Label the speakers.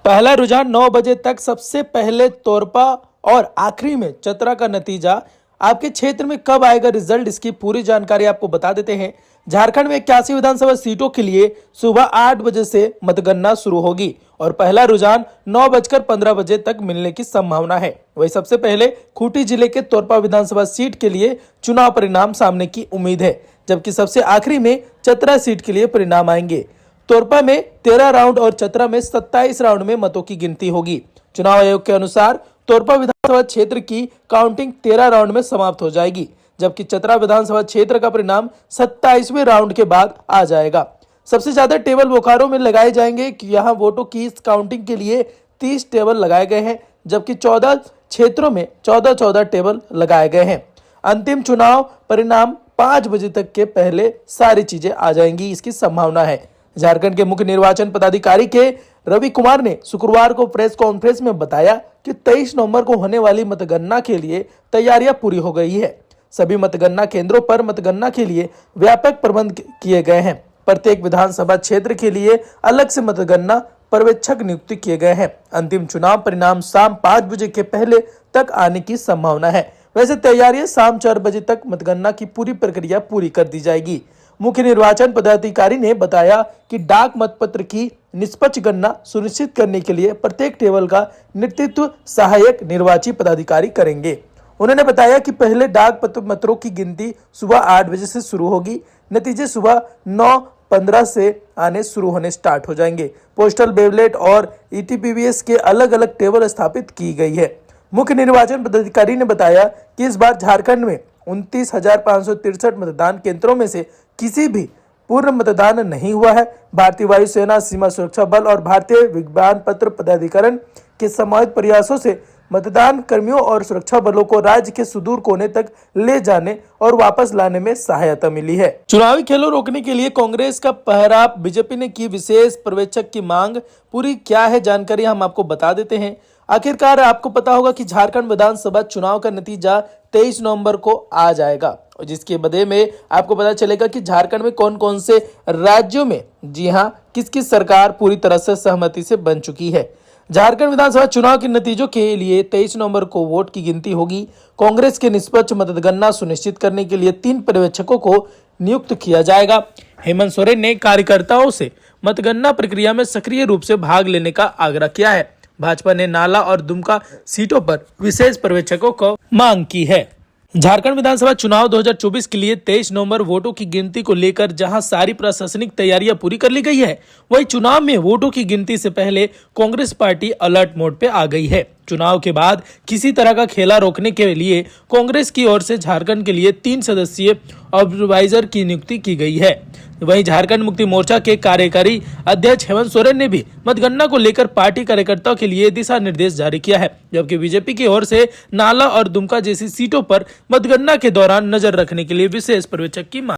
Speaker 1: पहला रुझान 9 बजे तक, सबसे पहले तोरपा और आखिरी में चतरा का नतीजा। आपके क्षेत्र में कब आएगा रिजल्ट, इसकी पूरी जानकारी आपको बता देते हैं। झारखंड में 81 विधानसभा सीटों के लिए सुबह 8 बजे से मतगणना शुरू होगी और पहला रुझान 9:15 बजे तक मिलने की संभावना है। वही सबसे पहले खूंटी जिले के तोरपा विधानसभा सीट के लिए चुनाव परिणाम सामने की उम्मीद है, जबकि सबसे आखिरी में चतरा सीट के लिए परिणाम आएंगे। तोरपा में 13 राउंड और चतरा में 27 राउंड में मतों की गिनती होगी। चुनाव आयोग के अनुसार तोरपा विधानसभा क्षेत्र की काउंटिंग 13 राउंड में समाप्त हो जाएगी, जबकि चतरा विधानसभा क्षेत्र का परिणाम 27वें राउंड के बाद आ जाएगा। सबसे ज्यादा टेबल बोकारो में लगाए जाएंगे कि यहाँ वोटों की इस काउंटिंग के लिए 30 टेबल लगाए गए हैं, जबकि 14 क्षेत्रों में 14 टेबल लगाए गए हैं। अंतिम चुनाव परिणाम 5 बजे तक के पहले सारी चीजें आ जाएंगी, इसकी संभावना है। झारखंड के मुख्य निर्वाचन पदाधिकारी के रवि कुमार ने शुक्रवार को प्रेस कॉन्फ्रेंस में बताया कि 23 नवंबर को होने वाली मतगणना के लिए तैयारियां पूरी हो गई है। सभी मतगणना केंद्रों पर मतगणना के लिए व्यापक प्रबंध किए गए हैं। प्रत्येक विधानसभा क्षेत्र के लिए अलग से मतगणना पर्यवेक्षक नियुक्त किए गए हैं। अंतिम चुनाव परिणाम शाम 5 बजे के पहले तक आने की संभावना है। वैसे तैयारियां शाम 4 बजे तक मतगणना की पूरी प्रक्रिया पूरी कर दी जाएगी। मुख्य निर्वाचन पदाधिकारी ने बताया कि डाक मतपत्र की निष्पक्ष गणना सुनिश्चित करने के लिए प्रत्येक टेबल का नेतृत्व सहायक निर्वाची पदाधिकारी करेंगे। उन्होंने बताया कि पहले डाक मतों की गिनती सुबह 8 बजे से शुरू होगी। नतीजे सुबह 9:15 से आने शुरू होने स्टार्ट हो जाएंगे। पोस्टल बैलेट और ईटीपीबीएस के अलग अलग टेबल स्थापित की गई है। मुख्य निर्वाचन पदाधिकारी ने बताया कि इस बार झारखंड में 29,563 मतदान केंद्रों में से किसी भी पूर्ण मतदान नहीं हुआ है। भारतीय वायुसेना, सीमा सुरक्षा बल और भारतीय विज्ञान पत्र प्राधिकरण के सामूहिक प्रयासों से मतदान कर्मियों और सुरक्षा बलों को राज्य के सुदूर कोने तक ले जाने और वापस लाने में सहायता मिली है। चुनावी खेलों रोकने के लिए कांग्रेस का पहरा, बीजेपी ने की विशेष पर्यवेक्षक की मांग। पूरी क्या है जानकारी हम आपको बता देते हैं। आखिरकार आपको पता होगा कि झारखंड विधानसभा चुनाव का नतीजा 23 नवंबर को आ जाएगा और जिसके बदले में आपको पता चलेगा कि झारखंड में कौन कौन से राज्यों में जी हां किस किस सरकार पूरी तरह से सहमति से बन चुकी है। झारखंड विधानसभा चुनाव के नतीजों के लिए 23 नवंबर को वोट की गिनती होगी। कांग्रेस के निष्पक्ष मतगणना सुनिश्चित करने के लिए 3 पर्यवेक्षकों को नियुक्त किया जाएगा। हेमंत सोरेन ने कार्यकर्ताओं से मतगणना प्रक्रिया में सक्रिय रूप से भाग लेने का आग्रह किया है। भाजपा ने नाला और दुमका सीटों पर विशेष पर्यवेक्षकों को मांग की है। झारखंड विधानसभा चुनाव 2024 के लिए 23 नवंबर वोटों की गिनती को लेकर जहां सारी प्रशासनिक तैयारियां पूरी कर ली गई है, वहीं चुनाव में वोटों की गिनती से पहले कांग्रेस पार्टी अलर्ट मोड पे आ गई है। चुनाव के बाद किसी तरह का खेला रोकने के लिए कांग्रेस की ओर से झारखंड के लिए 3 सदस्यीय ऑब्जर्वाइजर की नियुक्ति की गई है। वहीं झारखंड मुक्ति मोर्चा के कार्यकारी अध्यक्ष हेमंत सोरेन ने भी मतगणना को लेकर पार्टी कार्यकर्ताओं के लिए दिशा निर्देश जारी किया है, जबकि बीजेपी की ओर से नाला और दुमका जैसी सीटों पर मतगणना के दौरान नजर रखने के लिए विशेष पर्यवेक्षक की मांग